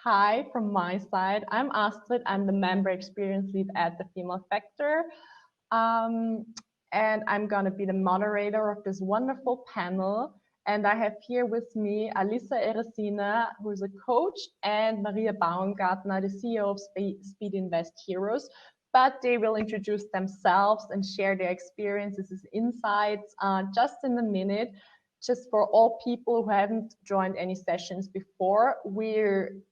Hi from my side. I'm Astrid. I'm the member experience lead at the Female Factor. And I'm going to be the moderator of this wonderful panel. And I have here with me 𝗬𝗲 Eresina, who is a coach, and Maria Baumgartner, the CEO of Speed Invest Heroes. But they will introduce themselves and share their experiences and insights just in a minute. Just for all people who haven't joined any sessions before,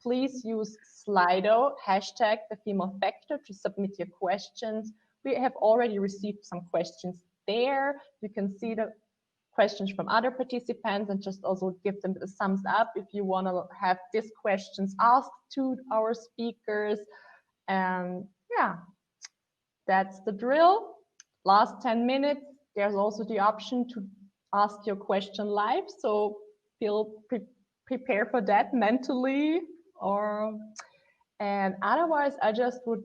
please use Slido, hashtag the Female Factor to submit your questions. We have already received some questions there. You can see the questions from other participants and just also give them the thumbs up if you want to have these questions asked to our speakers. And yeah, that's the drill. Last 10 minutes, there's also the option to ask your question live, so feel prepare for that mentally. And otherwise, I just would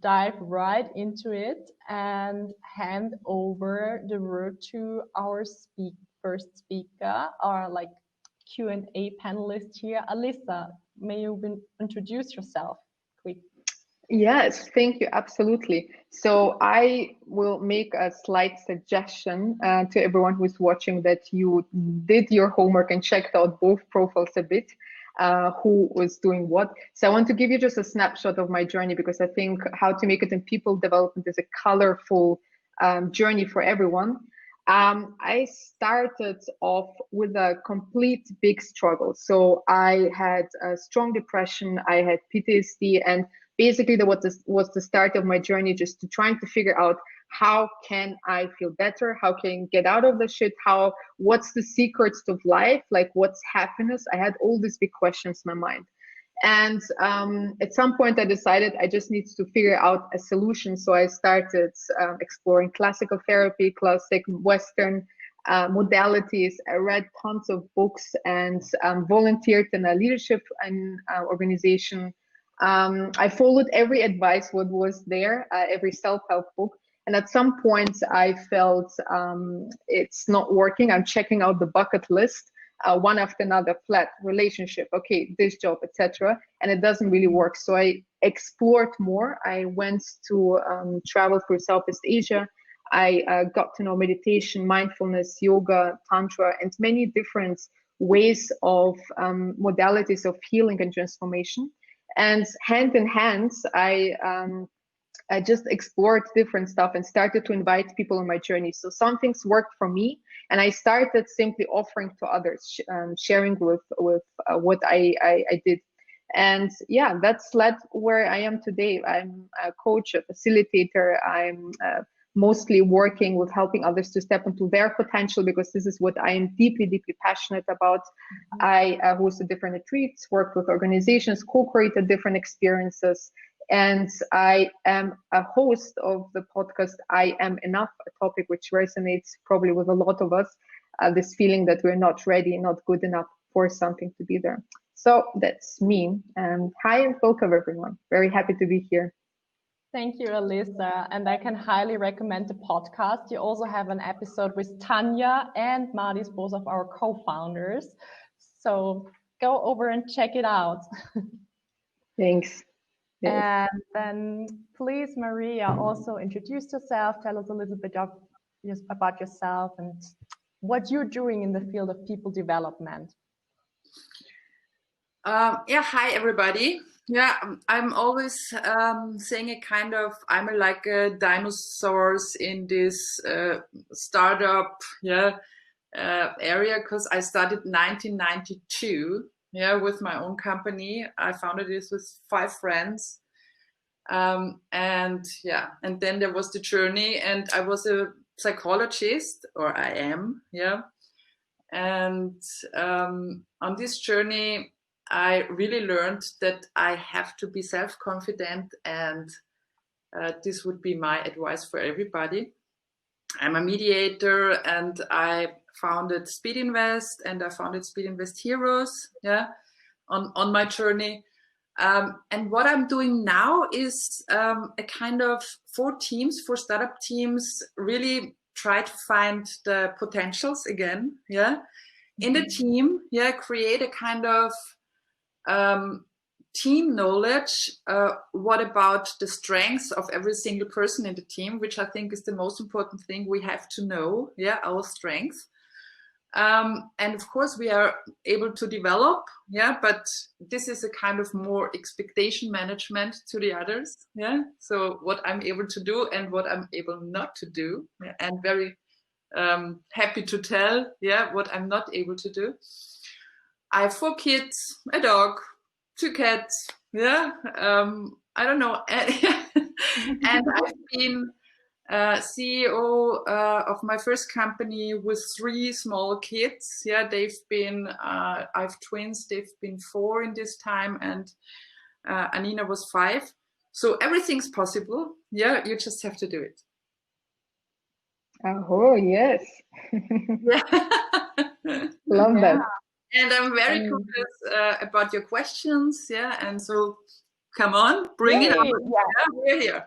dive right into it and hand over the word to our first speaker, our Q&A panelist here. 𝗬𝗲, may you introduce yourself quick? Yes, thank you. Absolutely. So I will make a slight suggestion to everyone who's watching that you did your homework and checked out both profiles a bit, who was doing what. So I want to give you just a snapshot of my journey, because I think how to make it in people development is a colorful journey for everyone. I started off with a complete big struggle. So I had a strong depression, I had PTSD, and basically that was the start of my journey, just to trying to figure out how can I feel better, how can I get out of the shit, what's the secrets of life, like what's happiness. I had all these big questions in my mind. And at some point I decided I just need to figure out a solution. So I started exploring classical therapy, classic Western modalities. I read tons of books and volunteered in a leadership and organization. I followed every advice what was there, every self-help book. And at some point I felt it's not working. I'm checking out the bucket list, one after another, flat relationship, okay, this job, etc. And it doesn't really work. So I explored more. I went to travel through Southeast Asia. I got to know meditation, mindfulness, yoga, tantra, and many different ways of modalities of healing and transformation. And hand in hand, I just explored different stuff and started to invite people on my journey. So some things worked for me, and I started simply offering to others, sharing with what I did. And yeah, that's led where I am today. I'm a coach, a facilitator. I'm mostly working with helping others to step into their potential, because this is what I am deeply, deeply passionate about. I hosted different retreats, worked with organizations, co-created different experiences, and I am a host of the podcast I Am Enough, a topic which resonates probably with a lot of us, this feeling that we're not ready, not good enough for something to be there. So that's me, and hi and welcome everyone. Very happy to be here. Thank you, 𝗬𝗲, and I can highly recommend the podcast. You also have an episode with Tanya and Madis, both of our co-founders. So go over and check it out. Thanks. Yes. And then please, Maria, also introduce yourself. Tell us a little bit about yourself and what you're doing in the field of people development. Yeah, hi everybody. Yeah, I'm always saying I'm like a dinosaurs in this startup area, because I started 1992 with my own company. I founded this with 5 friends, and then there was the journey, and I was a psychologist, or I am, and on this journey I really learned that I have to be self-confident, and this would be my advice for everybody. I'm a mediator, and I founded Speed Invest, and I founded Speed Invest Heroes, on my journey. And what I'm doing now is a kind of 4 startup teams, really try to find the potentials again, in the team, create a kind of team knowledge, what about the strengths of every single person in the team, which I think is the most important thing we have to know, yeah, our strengths. And of course we are able to develop, yeah, but this is a kind of more expectation management to the others, yeah. So what I'm able to do and what I'm able not to do, yeah? And very happy to tell, yeah, what I'm not able to do. I have 4 kids, a dog, 2 cats, yeah, I don't know, and I've been CEO of my first company with 3 small kids. Yeah, they've been, I have twins, they've been 4 in this time, and Anina was 5. So everything's possible. Yeah, you just have to do it. Oh, yes. Love that. And I'm very curious about your questions. Yeah, and so come on, bring it on. Yeah, we're here.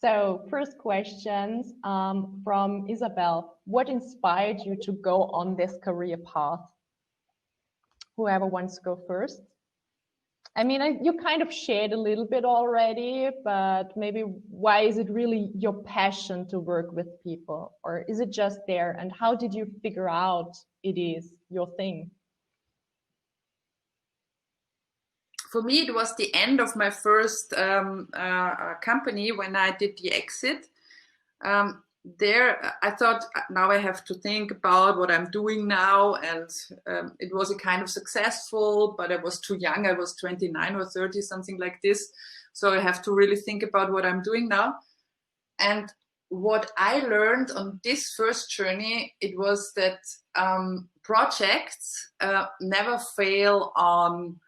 So first questions from Isabel. What inspired you to go on this career path? Whoever wants to go first. I mean, you kind of shared a little bit already, but maybe why is it really your passion to work with people? Or is it just there? And how did you figure out it is your thing? For me, it was the end of my first company when I did the exit. There, I thought, now I have to think about what I'm doing now. And it was a kind of successful, but I was too young. I was 29 or 30, something like this. So I have to really think about what I'm doing now. And what I learned on this first journey, it was that projects never fail on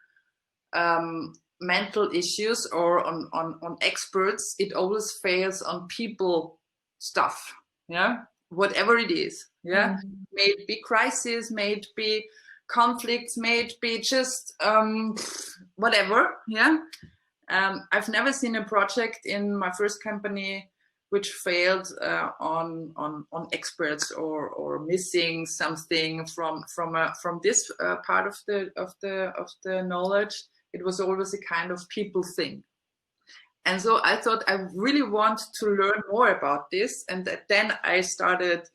mental issues or on experts. It always fails on people stuff, yeah, whatever it is, yeah. May it be crisis, may it be conflicts, may it be just whatever, yeah. I've never seen a project in my first company which failed on experts or missing something from this part of the knowledge. It was always a kind of people thing. And so I thought I really want to learn more about this. And then I started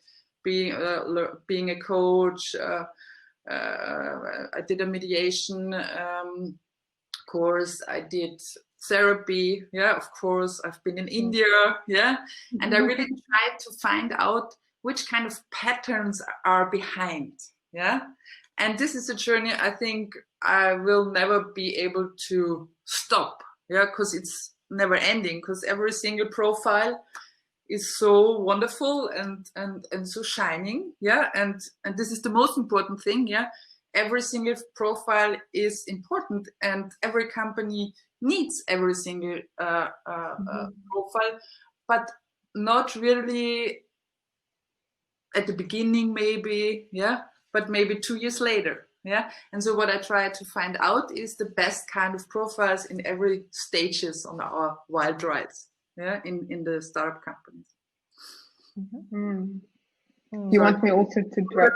being a coach. I did a mediation course. I did therapy. Yeah, of course. I've been in India. Yeah. And I really tried to find out which kind of patterns are behind. Yeah. And this is a journey I think I will never be able to stop. Yeah, because it's never ending, because every single profile is so wonderful and so shining. Yeah, and this is the most important thing. Yeah, every single profile is important, and every company needs every single profile, but not really at the beginning, maybe. Yeah, but maybe 2 years later. Yeah, and so what I try to find out is the best kind of profiles in every stages on our wild rides. Yeah, in the startup companies. You want me also to drop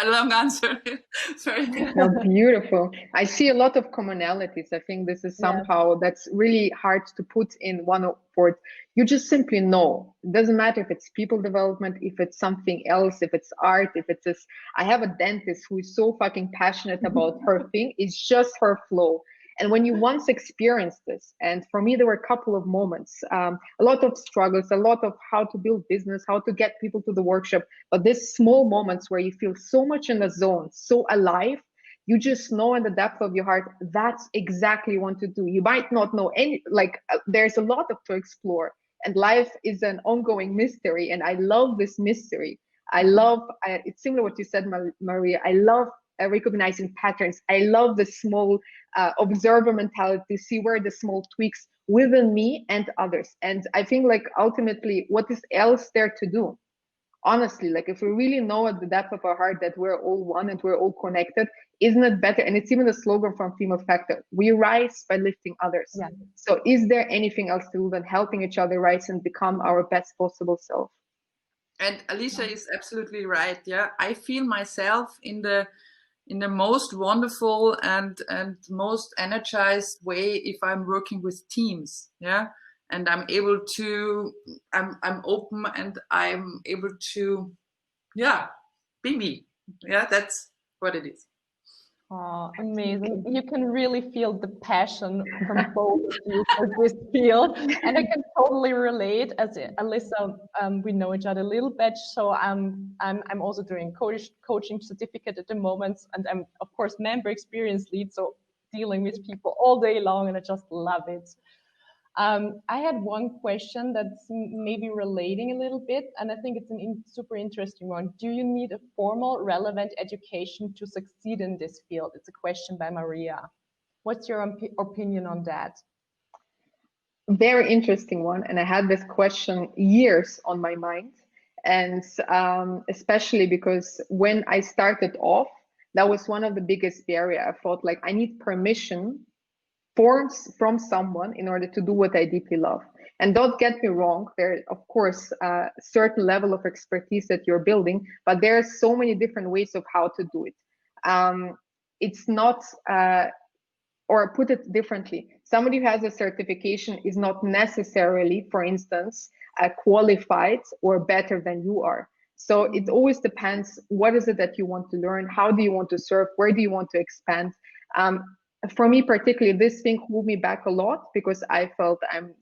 long answer? Sorry. No, beautiful. I see a lot of commonalities. I think this is somehow that's really hard to put in one word. You just simply know. It doesn't matter if it's people development, if it's something else, if it's art, if it's this. I have a dentist who is so fucking passionate about her thing. It's just her flow. And when you once experience this, and for me, there were a couple of moments, a lot of struggles, a lot of how to build business, how to get people to the workshop, but these small moments where you feel so much in the zone, so alive, you just know in the depth of your heart, that's exactly what you want to do. You might not know any, there's a lot to explore, and life is an ongoing mystery. And I love this mystery. It's similar to what you said, Maria. I love recognizing patterns. I love the small observer mentality to see where the small tweaks within me and others. And I think ultimately, what is else there to do? Honestly, if we really know at the depth of our heart that we're all one and we're all connected, isn't it better? And it's even the slogan from Female Factor: we rise by lifting others. Yeah. So is there anything else to do than helping each other rise and become our best possible self? And Alicia is absolutely right. Yeah, I feel myself in the in the most wonderful and most energized way if I'm working with teams, yeah, and I'm able to, I'm open and I'm able to, yeah, be me, yeah, that's what it is. Oh, amazing. You can really feel the passion from both of you for this field. And I can totally relate. As Alyssa, we know each other a little bit. So I'm also doing coaching certificate at the moment. And I'm, of course, member experience lead. So dealing with people all day long. And I just love it. I had one question that's maybe relating a little bit, and I think it's a super interesting one. Do you need a formal, relevant education to succeed in this field? It's a question by Maria. What's your opinion on that? Very interesting one, and I had this question years on my mind, and especially because when I started off, that was one of the biggest barriers. I thought like I need permission from someone in order to do what I deeply love. And don't get me wrong, there of course a certain level of expertise that you're building, but there are so many different ways of how to do it. It's not, or put it differently, somebody who has a certification is not necessarily, for instance, qualified or better than you are. So it always depends, what is it that you want to learn? How do you want to serve? Where do you want to expand? For me particularly, this thing hold me back a lot because I felt I'm,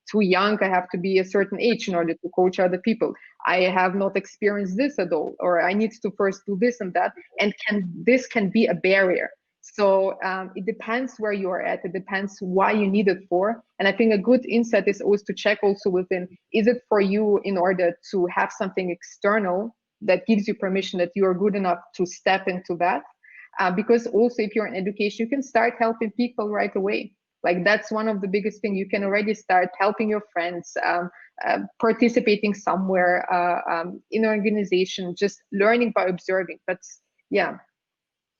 too young. I have to be a certain age in order to coach other people. I have not experienced this at all, or I need to first do this and that. And this can be a barrier. So it depends where you are at. It depends why you need it for. And I think a good insight is always to check also within, is it for you in order to have something external that gives you permission that you are good enough to step into that? Because also if you're in education, you can start helping people right away. Like that's one of the biggest things. You can already start helping your friends, participating somewhere in an organization, just learning by observing. But yeah,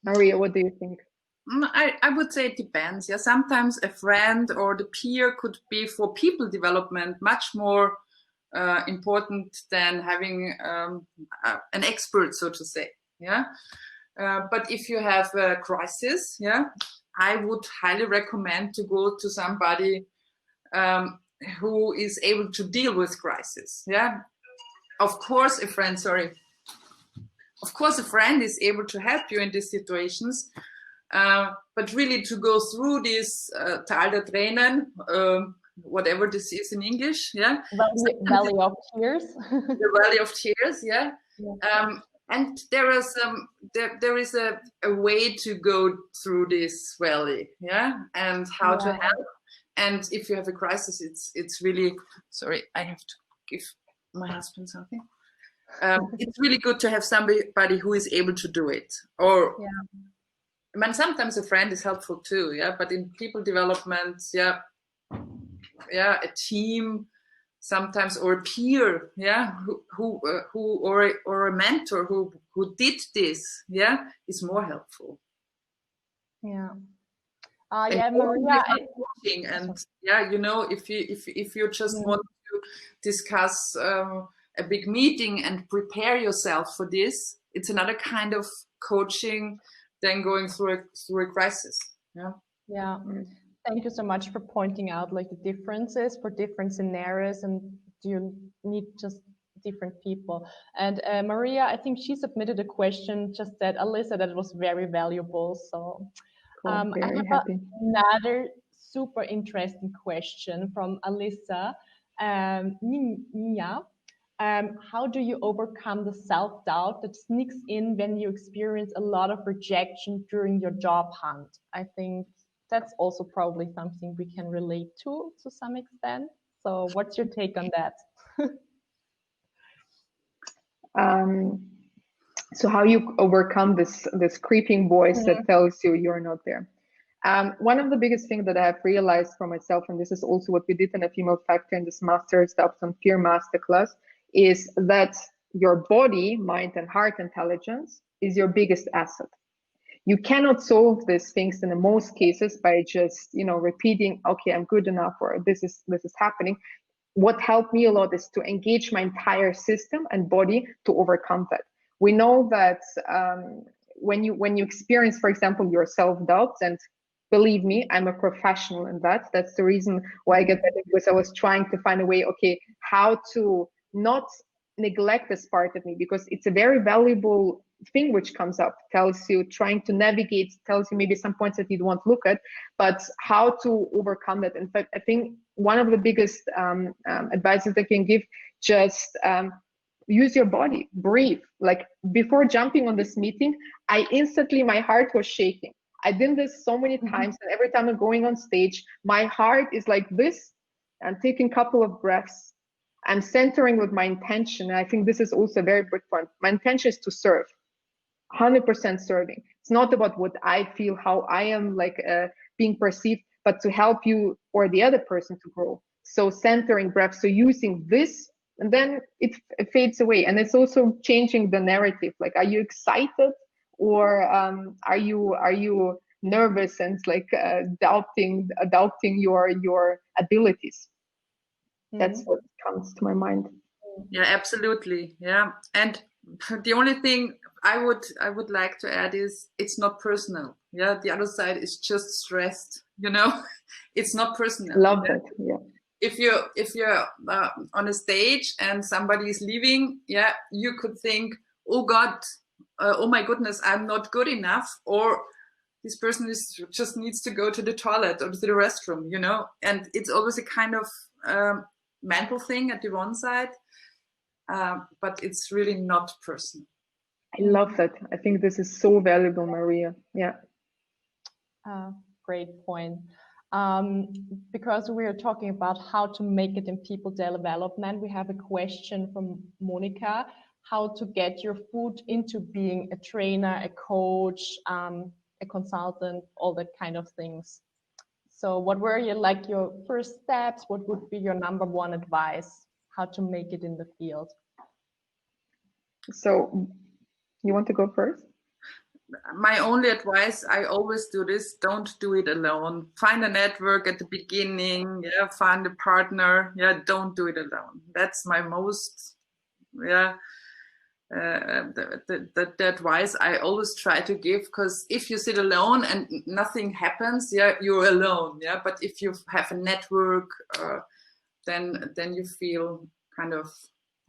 Maria, what do you think? I would say it depends. Yeah, sometimes a friend or the peer could be for people development much more important than having an expert, so to say. Yeah. But if you have a crisis, yeah, I would highly recommend to go to somebody who is able to deal with crisis. Yeah, of course, a friend. Of course, a friend is able to help you in these situations. But really, to go through this Tal der Tränen, whatever this is in English, yeah, Valley of Tears. The Valley of Tears, yeah. And there is a way to go through this valley, yeah, and how to help. And if you have a crisis, it's really, sorry, I have to give my husband something. It's really good to have somebody who is able to do it. Or, I mean, sometimes a friend is helpful too, yeah. But in people development, yeah, a team. Sometimes, or a peer, yeah, who or a mentor who did this, yeah, is more helpful. Yeah. Yeah, Maria. And yeah, if you just want to discuss a big meeting and prepare yourself for this, it's another kind of coaching than going through a crisis. Yeah. Yeah. Thank you so much for pointing out like the differences for different scenarios, and you need just different people. And Maria, I think she submitted a question, just said, Alyssa, that it was very valuable. So I have another super interesting question from Alyssa. Nia, how do you overcome the self-doubt that sneaks in when you experience a lot of rejection during your job hunt? I think that's also probably something we can relate to some extent. So what's your take on that? So how you overcome this creeping voice that tells you you're not there. One of the biggest things that I have realized for myself, and this is also what we did in a Female Factor in this Master's Steps on Fear Masterclass, is that your body, mind, and heart intelligence is your biggest asset. You cannot solve these things in most cases by just, repeating, okay, I'm good enough, or this is happening. What helped me a lot is to engage my entire system and body to overcome that. We know that when you experience, for example, your self-doubts, and believe me, I'm a professional in that. That's the reason why I get better, because I was trying to find a way, okay, how to not neglect this part of me, because it's a very valuable thing which comes up, tells you, trying to navigate, tells you maybe some points that you don't look at, but how to overcome that. In fact, I think one of the biggest advices I can give, just use your body, breathe. Like before jumping on this meeting, my heart was shaking. I did this so many times, and every time I'm going on stage, my heart is like this. I'm taking a couple of breaths. I'm centering with my intention. And I think this is also a very big point. My intention is to serve, 100% serving. It's not about what I feel, how I am like being perceived, but to help you or the other person to grow. So centering breath, so using this, and then it fades away. And it's also changing the narrative. Like, are you excited, or are you nervous and like doubting your abilities? That's what comes to my mind. Yeah, absolutely. Yeah, and the only thing I would like to add is it's not personal. Yeah, the other side is just stressed. You know, it's not personal. Love that. Yeah. If you're on a stage and somebody is leaving, yeah, you could think, oh God, oh my goodness, I'm not good enough, or this person just needs to go to the toilet or to the restroom, you know. And it's always a kind of mental thing at the one side, but it's really not personal. I love that. I think this is so valuable, Maria. Yeah. Great point. Because we are talking about how to make it in people development, we have a question from Monica: how to get your foot into being a trainer, a coach, a consultant, all that kind of things. So what were your first steps? What would be your #1 advice, how to make it in the field? So you want to go first? My only advice, I always do this: don't do it alone. Find a network at the beginning. Yeah, find a partner. Yeah, don't do it alone. That's my most, yeah, the advice I always try to give. Because if you sit alone and nothing happens, yeah, you're alone. Yeah, but if you have a network, then you feel kind of,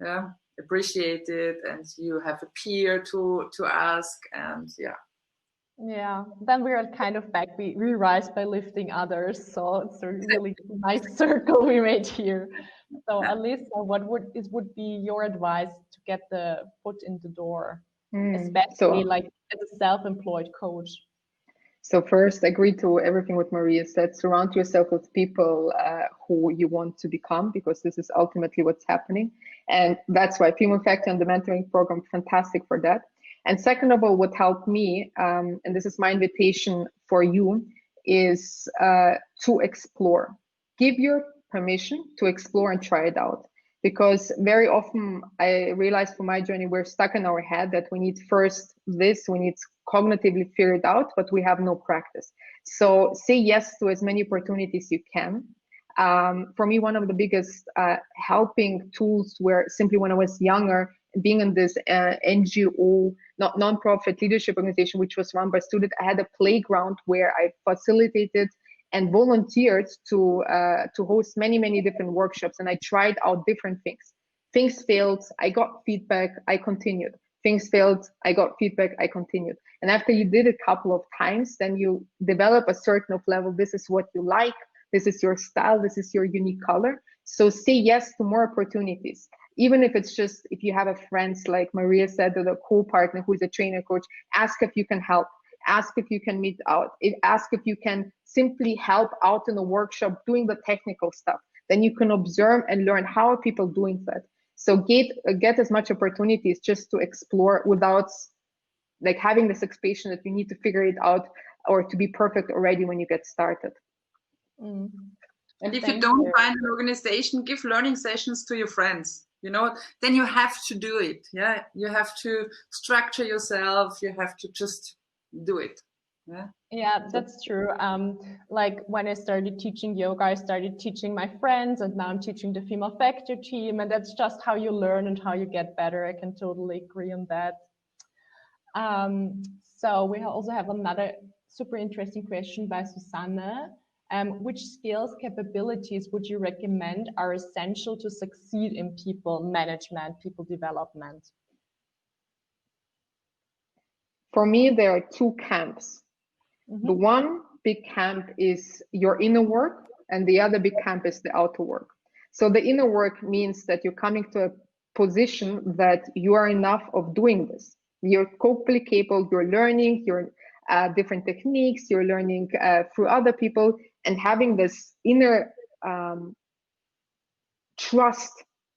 yeah, appreciated, and you have a peer to ask, and yeah, then we are kind of back, we rise by lifting others, so it's a really nice circle we made here. So Alisa, what would be your advice to get the foot in the door, especially like as a self-employed coach? So first, I agree to everything what Maria said. Surround yourself with people who you want to become, because this is ultimately what's happening. And that's why Female Factor and the mentoring program, fantastic for that. And second of all, what helped me, and this is my invitation for you, is to explore. Give your permission to explore and try it out. Because very often I realized from my journey, we're stuck in our head that we need first this, we need to cognitively figure it out, but we have no practice. So say yes to as many opportunities you can. For me, one of the biggest helping tools were simply when I was younger, being in this NGO, non-profit leadership organization, which was run by students. I had a playground where I facilitated and volunteered to host many different workshops, and I tried out different things. Things failed, I got feedback, I continued. Things failed, I got feedback, I continued. And after you did it a couple of times, then you develop a certain level. This is what you like, this is your style, this is your unique color. So say yes to more opportunities. Even if it's just, if you have a friend, like Maria said, or a co-partner who is a trainer coach, ask if you can help. Ask if you can meet out. Ask if you can simply help out in a workshop doing the technical stuff. Then you can observe and learn how are people doing that. So get as much opportunities just to explore without like having this expectation that you need to figure it out or to be perfect already when you get started. And if you don't find an organization, give learning sessions to your friends. You know, then you have to do it. Yeah, you have to structure yourself. You have to just do it. Yeah, that's true. Like when I started teaching yoga, I started teaching my friends, and now I'm teaching the Female Factor team, and that's just how you learn and how you get better. I can totally agree on that. So we also have another super interesting question by Susanne. Which skills, capabilities would you recommend are essential to succeed in people management, people development? For me, there are two camps. The one big camp is your inner work, and the other big camp is the outer work. So the inner work means that you're coming to a position that you are enough of doing this. You're completely capable, you're learning, you're different techniques, you're learning through other people, and having this inner trust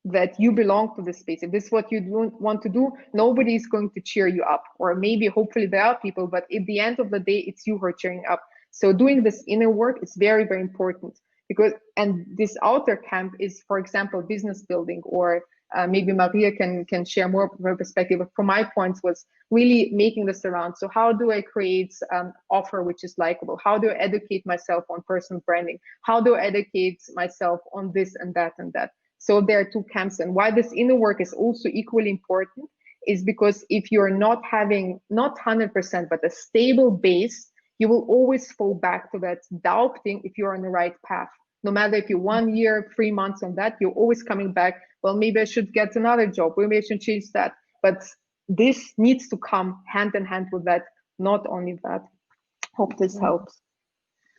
that you belong to this space. If this is what you want to do, nobody is going to cheer you up, or maybe hopefully there are people, but at the end of the day, it's you who are cheering up. So doing this inner work is very, very important, because, and this outer camp is, for example, business building, or maybe Maria can share more of her perspective. But from my points was really making this around. So how do I create an offer which is likable? How do I educate myself on personal branding? How do I educate myself on this and that and that? So there are two camps. And why this inner work is also equally important is because if you're not having, not 100%, but a stable base, you will always fall back to that doubting if you're on the right path. No matter if you're 1 year, 3 months on that, you're always coming back. Well, maybe I should get another job. Maybe I should change that. But this needs to come hand in hand with that. Not only that. Hope this helps.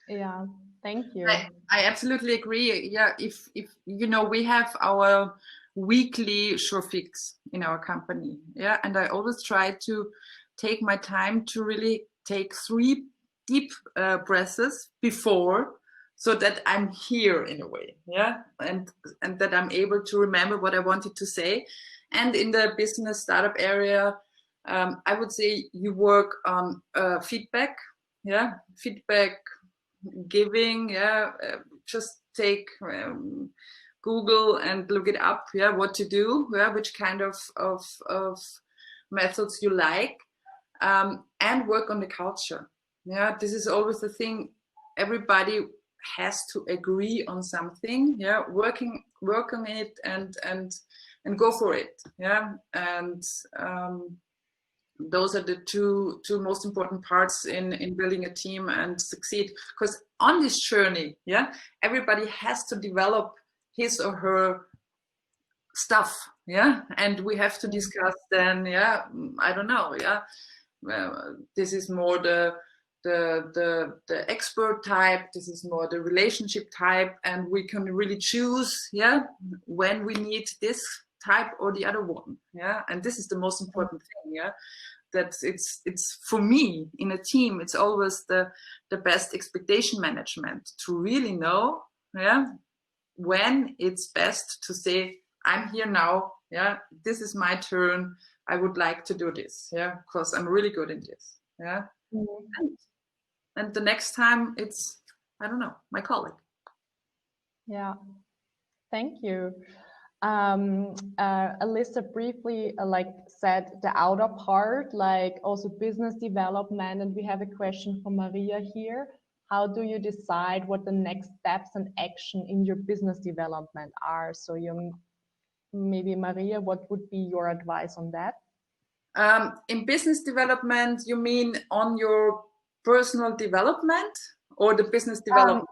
Yeah, thank you. I absolutely agree. Yeah, if you know, we have our weekly sure fix in our company. Yeah, and I always try to take my time to really take 3 deep breaths before, so that I'm here in a way, yeah, and that I'm able to remember what I wanted to say. And in the business startup area, I would say you work on feedback, yeah, feedback giving, yeah, just take Google and look it up, yeah, what to do, yeah, which kind of methods you like, and work on the culture. Yeah, this is always the thing. Everybody has to agree on something, yeah, work on it and go for it, yeah. And those are the two most important parts in building a team and succeed, because on this journey, yeah, everybody has to develop his or her stuff, yeah, and we have to discuss then, yeah, I don't know, yeah, this is more the expert type, this is more the relationship type, and we can really choose, yeah, when we need this type or the other one, yeah. And this is the most important thing, yeah, that it's for me in a team, it's always the best expectation management to really know, yeah, when it's best to say, I'm here now, yeah, this is my turn, I would like to do this, yeah, because I'm really good in this, yeah. And the next time it's, I don't know, my colleague. Yeah, thank you. Alyssa briefly said the outer part, like also business development, and we have a question from Maria here. How do you decide what the next steps and action in your business development are? So maybe Maria, what would be your advice on that? In business development, you mean on your personal development or the business development?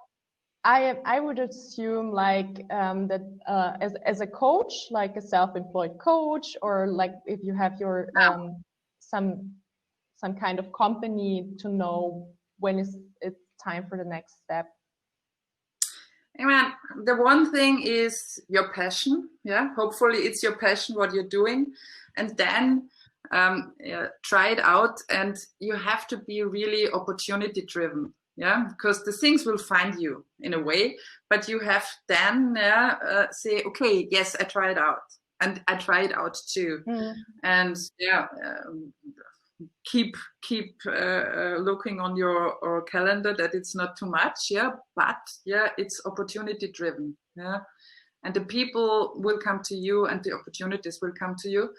I would assume that as a coach, like a self-employed coach, or like if you have your some kind of company, to know when it's time for the next step. I mean, the one thing is your passion, yeah. Hopefully, it's your passion what you're doing, and then try it out. And you have to be really opportunity driven. Yeah, because the things will find you in a way, but you have then say, okay, yes, I try it out, and I try it out too, and yeah, keep looking on your calendar that it's not too much, yeah, but yeah, it's opportunity driven, yeah, and the people will come to you, and the opportunities will come to you.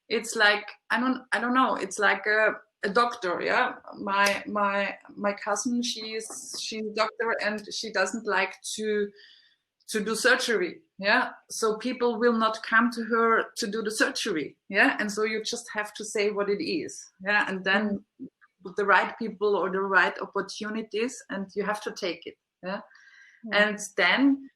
It's like I don't know. It's like a doctor, yeah. My cousin, she's a doctor, and she doesn't like to do surgery, yeah. So people will not come to her to do the surgery, yeah. And so you just have to say what it is, yeah. And then the right people or the right opportunities, and you have to take it. Yeah. And then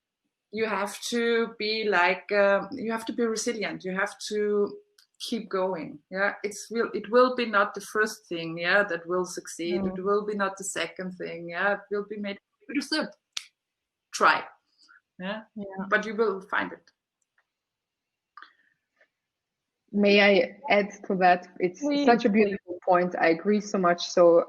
you have to be like, you have to be resilient. You have to keep going. Yeah. It will be not the first thing. Yeah. That will succeed. It will be not the second thing. Yeah. It will be maybe the third. Try. Yeah. But you will find it. May I add to that? It's such a beautiful point. I agree so much. So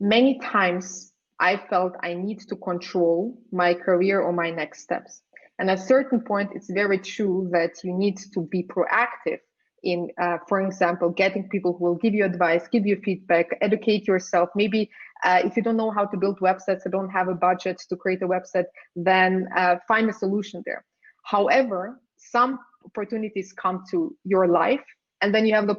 many times I felt I need to control my career or my next steps. And at a certain point, it's very true that you need to be proactive in, for example, getting people who will give you advice, give you feedback, educate yourself. Maybe if you don't know how to build websites or don't have a budget to create a website, then find a solution there. However, some opportunities come to your life, and then you have the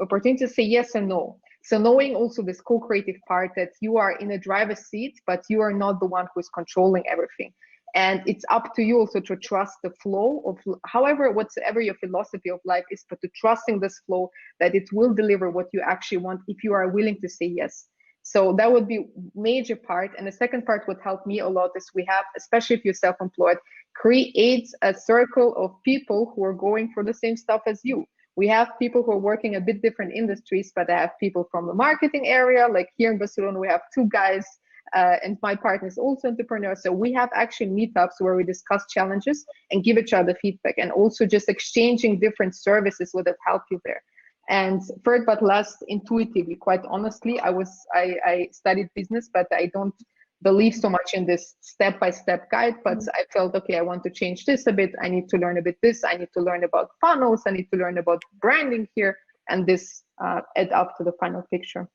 opportunity to say yes and no. So knowing also this co-creative part, that you are in a driver's seat, but you are not the one who is controlling everything. And it's up to you also to trust the flow of, however, whatever your philosophy of life is, but to trusting this flow, that it will deliver what you actually want if you are willing to say yes. So that would be major part. And the second part would help me a lot is we have, especially if you're self-employed, create a circle of people who are going for the same stuff as you. We have people who are working a bit different industries, but I have people from the marketing area, like here in Barcelona, we have 2 guys, and my partner is also entrepreneur. So we have actually meetups where we discuss challenges and give each other feedback, and also just exchanging different services would have helped you there. And third but last, intuitively, quite honestly, I studied business, but I don't believe so much in this step-by-step guide, but I felt, okay, I want to change this a bit. I need to learn a bit this. I need to learn about funnels. I need to learn about branding here, and this add up to the final picture.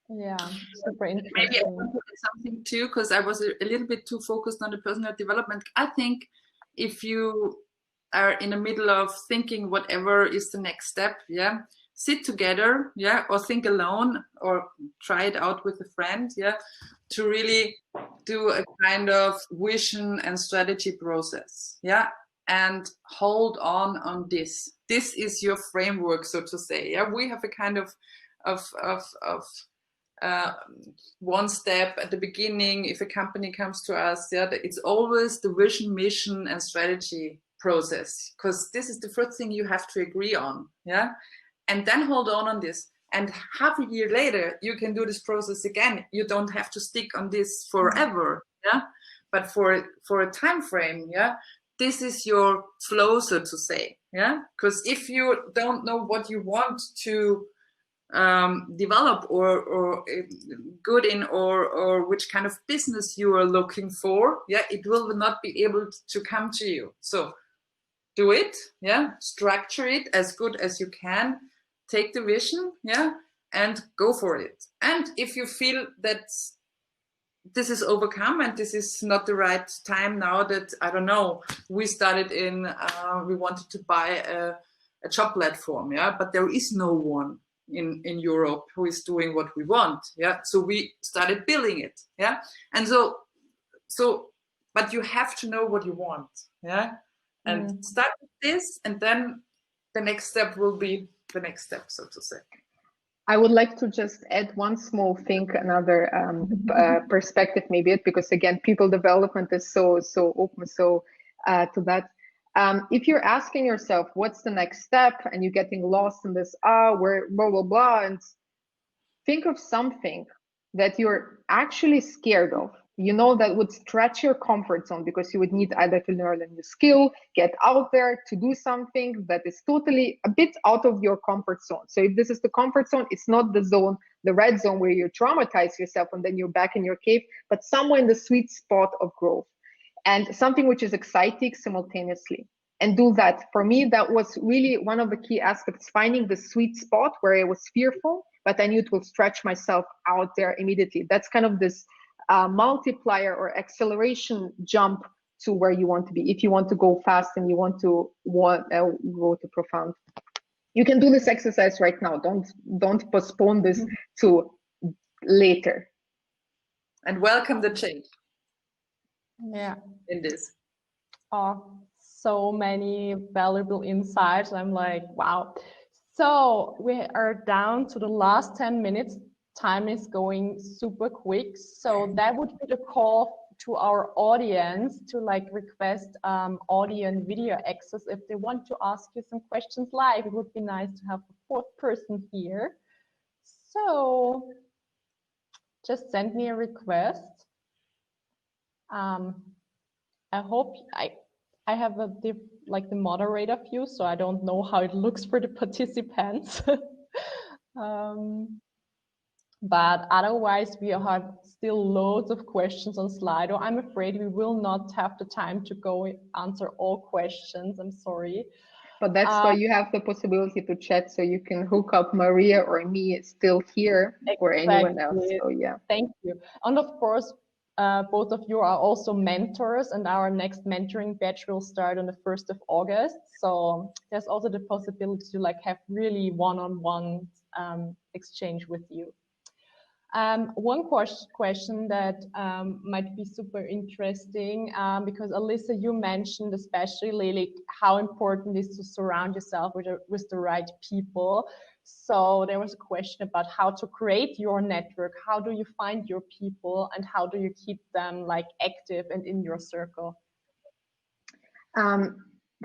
Yeah, super interesting. Maybe I want to add something too, because I was a little bit too focused on the personal development. I think if you are in the middle of thinking whatever is the next step, yeah, sit together, yeah, or think alone, or try it out with a friend, yeah, to really do a kind of vision and strategy process, yeah, and hold on this. This is your framework, so to say. Yeah, we have a kind of one step at the beginning. If a company comes to us, yeah, it's always the vision, mission, and strategy process, because this is the first thing you have to agree on, yeah, and then hold on this. And half a year later, you can do this process again. You don't have to stick on this forever, yeah. But for a time frame, yeah, this is your flow, so to say, yeah. Because if you don't know what you want to develop or good in, or which kind of business you are looking for, yeah, it will not be able to come to you. So do it, yeah. Structure it as good as you can. Take the vision, yeah, and go for it. And if you feel that this is overcome and this is not the right time now, that, I don't know, we started in, we wanted to buy a job platform, yeah, but there is no one in Europe who is doing what we want, yeah. So we started building it, yeah. And so, but you have to know what you want, yeah, and start with this, and then the next step will be the next step, so to say. I would like to just add one small thing, another perspective, maybe, because again, people development is so open, so to that. If you're asking yourself, what's the next step, and you're getting lost in this, where blah, blah, blah, and think of something that you're actually scared of, you know, that would stretch your comfort zone, because you would need either to learn a new skill, get out there to do something that is totally a bit out of your comfort zone. So if this is the comfort zone, it's not the zone, the red zone where you traumatize yourself and then you're back in your cave, but somewhere in the sweet spot of growth, and something which is exciting simultaneously. And do that. For me, that was really one of the key aspects, finding the sweet spot where I was fearful, but I knew it will stretch myself out there immediately. That's kind of this multiplier or acceleration jump to where you want to be. If you want to go fast and you want to go to profound, you can do this exercise right now. Don't postpone this to later. And welcome the change. Yeah. In this. Oh, so many valuable insights. I'm like, wow. So we are down to the last 10 minutes. time is going super quick. So that would be the call to our audience to like request audio and video access if they want to ask you some questions live. It would be nice to have a fourth person here. So just send me a request. I hope I have like the moderator view, so I don't know how it looks for the participants. But otherwise, we have still loads of questions on Slido. I'm afraid we will not have the time to go answer all questions. I'm sorry. But that's why you have the possibility to chat, so you can hook up Maria or me still here, or anyone else. So yeah. Thank you. And of course, both of you are also mentors, and our next mentoring batch will start on the 1st of August. So there's also the possibility to like have really one-on-one exchange with you. One question that might be super interesting, because Alyssa, you mentioned especially like how important it is to surround yourself with the right people. So there was a question about how to create your network. How do you find your people, and how do you keep them like active and in your circle?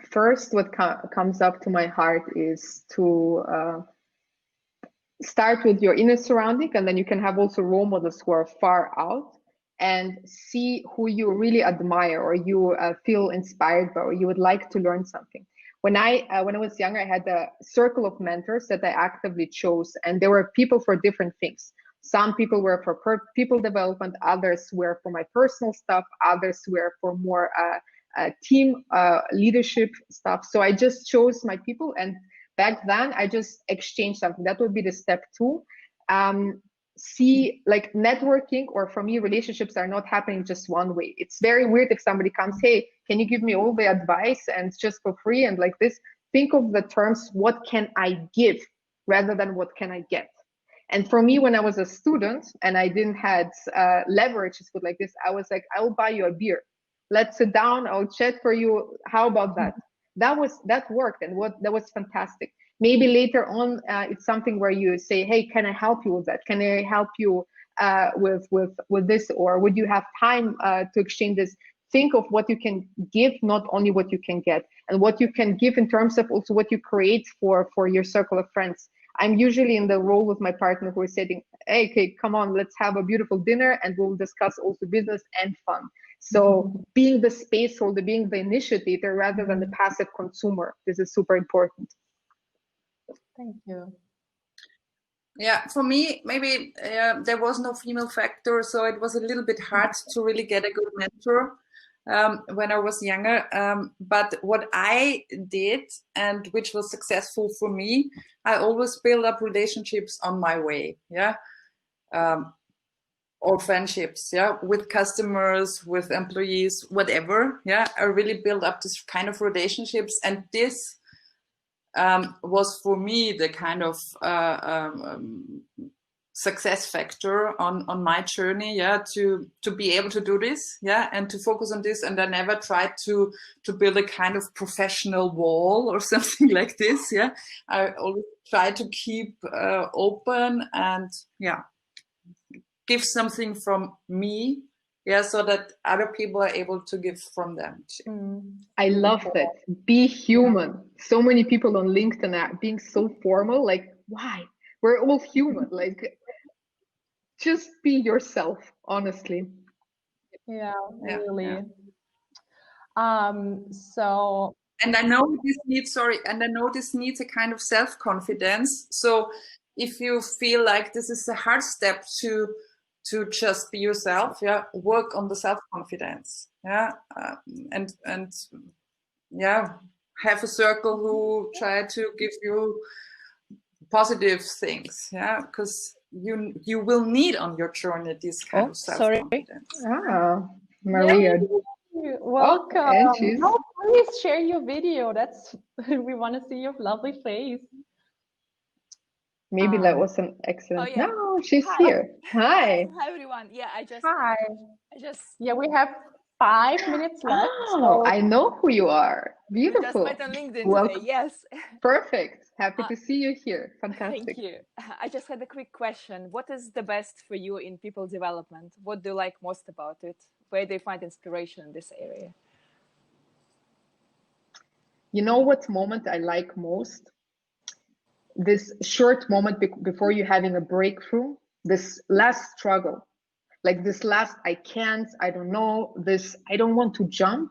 First, what comes up to my heart is to start with your inner surrounding, and then you can have also role models who are far out, and see who you really admire or you feel inspired by, or you would like to learn something. When I was younger, I had a circle of mentors that I actively chose, and there were people for different things. Some people were for people development, others were for my personal stuff, others were for more team leadership stuff. So I just chose my people, and back then I just exchanged something. That would be the step 2. See, like networking, or for me, relationships are not happening just one way. It's very weird if somebody comes, hey, can you give me all the advice and just for free and like this? Think of the terms, what can I give, rather than what can I get? And for me, when I was a student and I didn't had leverage, just put like this, I was like, I will buy you a beer. Let's sit down, I'll chat for you. How about that? That worked, and that was fantastic. Maybe later on, it's something where you say, hey, can I help you with that? Can I help you with this? Or would you have time to exchange this? Think of what you can give, not only what you can get, and what you can give in terms of also what you create for your circle of friends. I'm usually in the role with my partner who is saying, hey, okay, come on, let's have a beautiful dinner, and we'll discuss also business and fun. So being the space holder, being the initiator rather than the passive consumer, this is super important. Thank you. Yeah, for me, maybe there was no female factor, so it was a little bit hard to really get a good mentor when I was younger. But what I did, and which was successful for me, I always build up relationships on my way. Yeah. Or friendships, yeah, with customers, with employees, whatever. Yeah, I really build up this kind of relationships, and this was for me the kind of success factor on my journey. Yeah, to be able to do this. Yeah, and to focus on this. And I never tried to build a kind of professional wall or something like this. Yeah, I always try to keep open and yeah, give something from me, yeah, so that other people are able to give from them too. I love that. Be human. So many people on LinkedIn are being so formal. Like, why? We're all human. Like, just be yourself, honestly. Yeah, really. Yeah. So. And I know this needs a kind of self-confidence. So if you feel like this is a hard step to just be yourself, yeah, work on the self-confidence, yeah, and yeah, have a circle who try to give you positive things, yeah, because you will need on your journey this kind of self-confidence. Ah, Maria. Yeah, welcome. No, please share your video. We want to see your lovely face. Maybe that was an excellent. Oh, yeah. No, she's here. Hi. Hi everyone. Yeah, Hi. Yeah, we have 5 minutes left. Oh, I know who you are. Beautiful. We just met on LinkedIn Welcome. today. Yes. Perfect. Happy to see you here. Fantastic. Thank you. I just had a quick question. What is the best for you in people development? What do you like most about it? Where do you find inspiration in this area? You know what moment I like most? This short moment before you having a breakthrough, this last struggle, like this last, I can't, I don't know, this, I don't want to jump.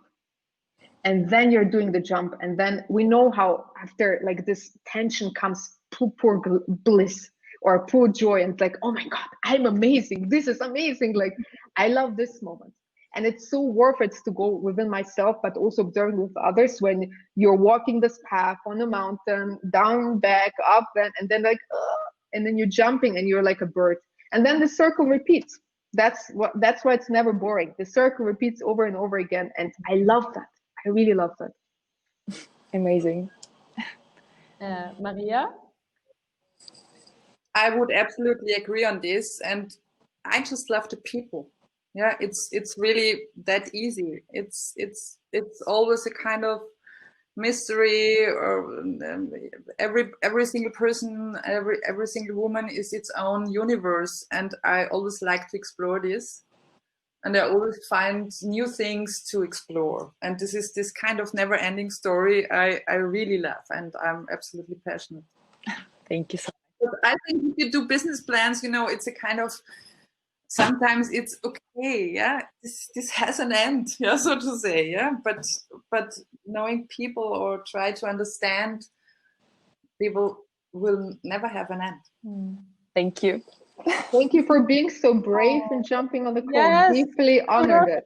And then you're doing the jump. And then we know how after like this tension comes poor bliss or pure joy. And it's like, oh my God, I'm amazing. This is amazing. Like, I love this moment. And it's so worth it to go within myself, but also observing with others when you're walking this path on a mountain, down, back, up, and then like, and then you're jumping and you're like a bird. And then the circle repeats. That's why it's never boring. The circle repeats over and over again. And I love that. I really love that. Amazing. Maria? I would absolutely agree on this. And I just love the people. Yeah, it's really that easy. It's always a kind of mystery, or every single person, every single woman is its own universe, and I always like to explore this, and I always find new things to explore. And this is this kind of never-ending story I really love, and I'm absolutely passionate. Thank you so much. But I think if you do business plans, you know, it's a kind of, sometimes it's okay, yeah, this has an end, yeah, so to say, yeah, but knowing people or try to understand people will never have an end. Thank you. Thank you for being so brave and jumping on the call. Yes, Deeply honored it.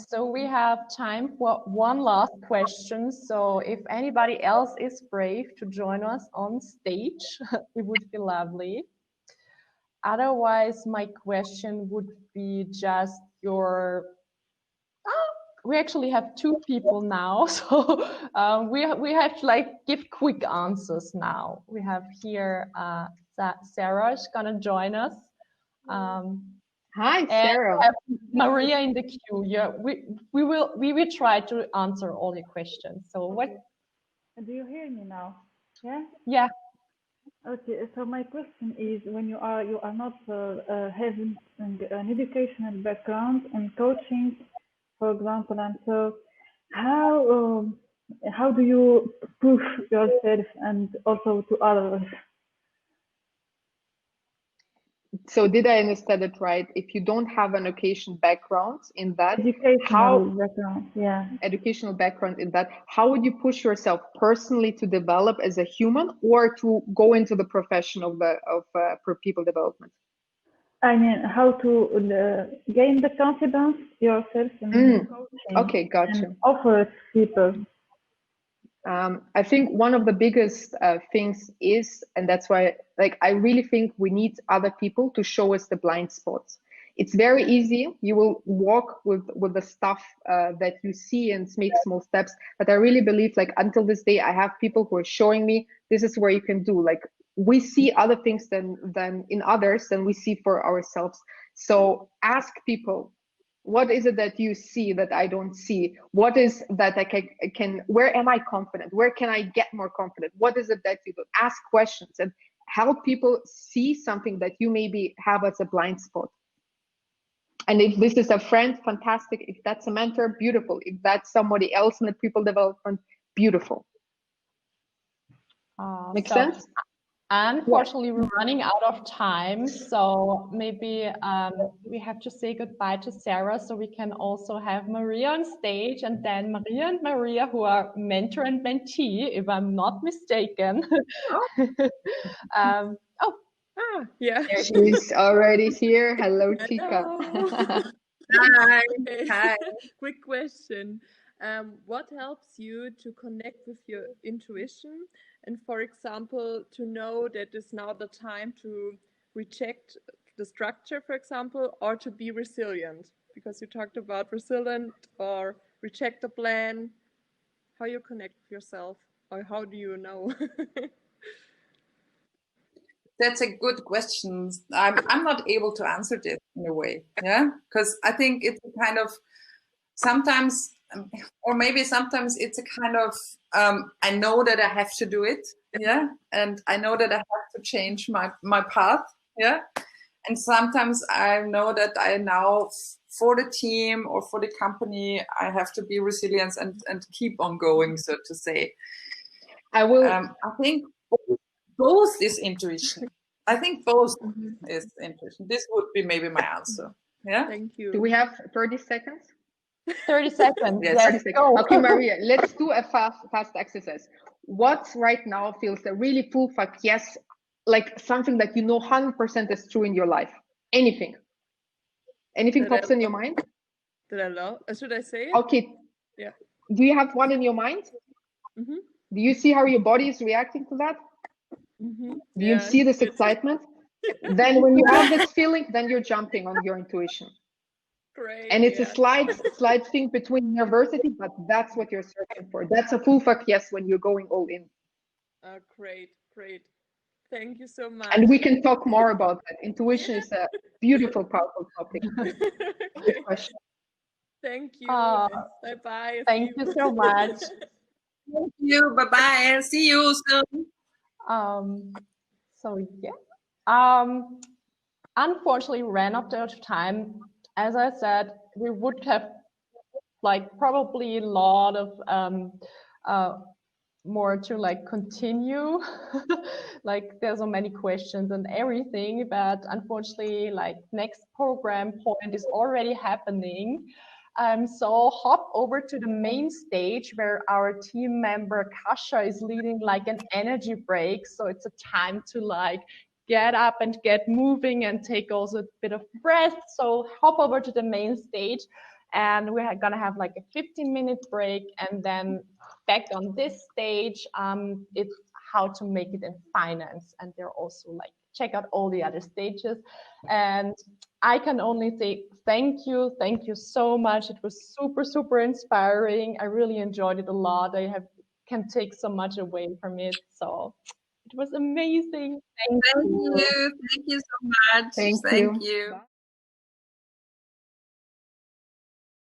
So we have time for one last question. So if anybody else is brave to join us on stage, it would be lovely. Otherwise, my question would be just your, we actually have 2 people now, so we have to like give quick answers now. We have here Sarah is gonna join us. Hi, Sarah. And we have Maria in the queue. Yeah, we will try to answer all your questions. So what? Do you hear me now? Yeah. Yeah. Okay, so my question is, when you are not having an educational background in coaching, for example, and so how do you push yourself and also to others? So did I understand it right? If you don't have an education background in that, educational background in that, how would you push yourself personally to develop as a human, or to go into the profession of people development? I mean, how to gain the confidence yourself in coaching. Okay, gotcha. And offer it to people. I think one of the biggest things is, and that's why, like, I really think we need other people to show us the blind spots. It's very easy. You will walk with the stuff that you see and make small steps. But I really believe, like, until this day, I have people who are showing me this is where you can do. Like, we see other things than in others than we see for ourselves. So ask people, what is it that you see that I don't see? What is that I can, where am I confident? Where can I get more confident? What is it that you do? Ask questions and help people see something that you maybe have as a blind spot. And if this is a friend, fantastic. If that's a mentor, beautiful. If that's somebody else in the people development, beautiful. Makes sense? Unfortunately, we're running out of time, so maybe we have to say goodbye to Sarah, so we can also have Maria on stage, and then Maria and Maria, who are mentor and mentee, if I'm not mistaken. Yeah. She's already here. Hello, Chica. Hi. Hi. Quick question. What helps you to connect with your intuition? And for example, to know that it's now the time to reject the structure, for example, or to be resilient? Because you talked about resilient or reject the plan. How you connect with yourself, or how do you know? That's a good question. I'm not able to answer this in a way, yeah, because I think it's a kind of sometimes, or maybe sometimes it's a kind of I know that I have to do it, yeah, and I know that I have to change my path, yeah, and sometimes I know that I now for the team or for the company I have to be resilient and keep on going, so to say. I will. I think both is intuition. I think both is intuition. This would be maybe my answer. Yeah. Thank you. Do we have 30 seconds? 30 seconds. Yes, Yes, 30 seconds. go. Okay, Maria, let's do a fast exercise. What right now feels a really full fuck yes, like something that you know 100% is true in your life? Anything pops in your mind? Did I love? Should I say it? Okay. Yeah. Do you have one in your mind? Mm-hmm. Do you see how your body is reacting to that? Mm-hmm. Do you see this excitement? Then when you have this feeling, then you're jumping on your intuition. Great. And it's a slight thing between university, but that's what you're searching for. That's a full fuck yes when you're going all in. Great. Thank you so much. And we can talk more about that. Intuition is a beautiful, powerful topic. Good question. Thank you. Bye-bye. Thank you so much. Thank you. Bye-bye. See you soon. So yeah. Unfortunately, ran out of time. As I said, we would have like probably a lot of more to like continue. Like there's so many questions and everything, but unfortunately, like next program point is already happening. So hop over to the main stage where our team member Kasia is leading like an energy break. So it's a time to like get up and get moving and take also a bit of breath. So hop over to the main stage and we're gonna have like a 15-minute break and then back on this stage, it's how to make it in finance. And they're also like, check out all the other stages. And I can only say thank you so much. It was super, super inspiring. I really enjoyed it a lot. Can take so much away from it. So it was amazing. Thank you. Thank you so much. Thank you.